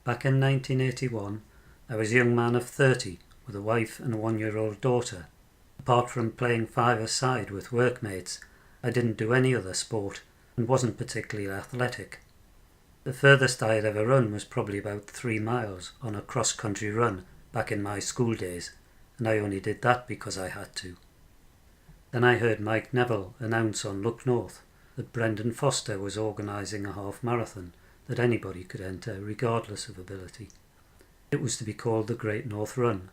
Back in 1981, I was a young man of 30 with a wife and a 1-year-old daughter. Apart from playing five-a-side with workmates, I didn't do any other sport and wasn't particularly athletic. The furthest I had ever run was probably about 3 miles on a cross-country run back in my school days, and I only did that because I had to. Then I heard Mike Neville announce on Look North that Brendan Foster was organising a half marathon that anybody could enter regardless of ability. It was to be called the Great North Run.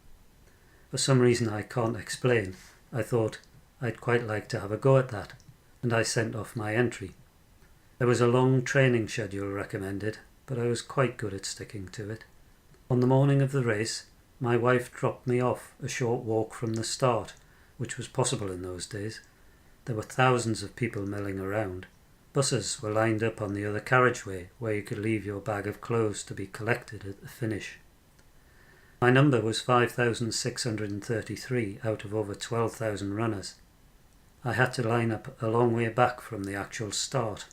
For some reason I can't explain, I thought I'd quite like to have a go at that, and I sent off my entry. There was a long training schedule recommended, but I was quite good at sticking to it. On the morning of the race, my wife dropped me off a short walk from the start, which was possible in those days. There were thousands of people milling around. Buses were lined up on the other carriageway where you could leave your bag of clothes to be collected at the finish. My number was 5,633 out of over 12,000 runners. I had to line up a long way back from the actual start.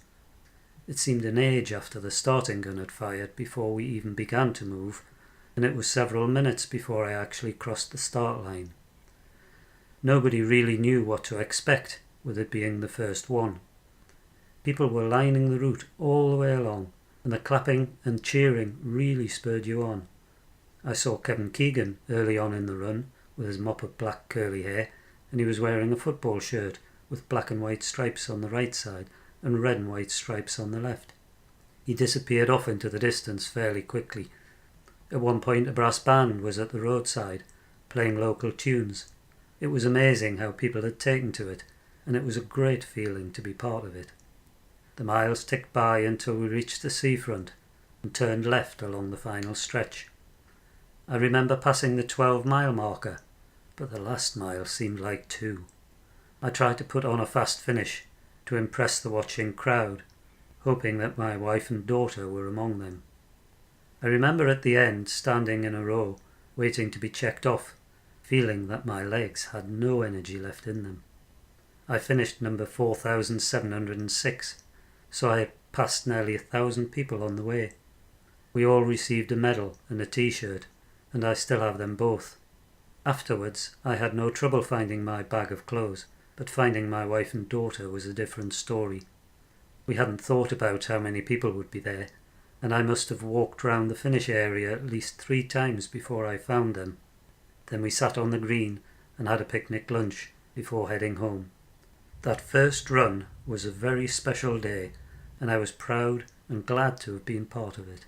It seemed an age after the starting gun had fired before we even began to move, and it was several minutes before I actually crossed the start line. Nobody really knew what to expect with it being the first one. People were lining the route all the way along, and the clapping and cheering really spurred you on. I saw Kevin Keegan early on in the run with his mop of black curly hair, and he was wearing a football shirt with black and white stripes on the right side and red and white stripes on the left. He disappeared off into the distance fairly quickly. At one point a brass band was at the roadside, playing local tunes. It was amazing how people had taken to it, and it was a great feeling to be part of it. The miles ticked by until we reached the seafront and turned left along the final stretch. I remember passing the 12-mile marker, but the last mile seemed like 2. I tried to put on a fast finish to impress the watching crowd, hoping that my wife and daughter were among them. I remember at the end standing in a row, waiting to be checked off, feeling that my legs had no energy left in them. I finished number 4,706, so I passed nearly 1,000 people on the way. We all received a medal and a t-shirt, and I still have them both. Afterwards, I had no trouble finding my bag of clothes, but finding my wife and daughter was a different story. We hadn't thought about how many people would be there, and I must have walked round the finish area at least 3 times before I found them. Then we sat on the green and had a picnic lunch before heading home. That first run was a very special day, and I was proud and glad to have been part of it.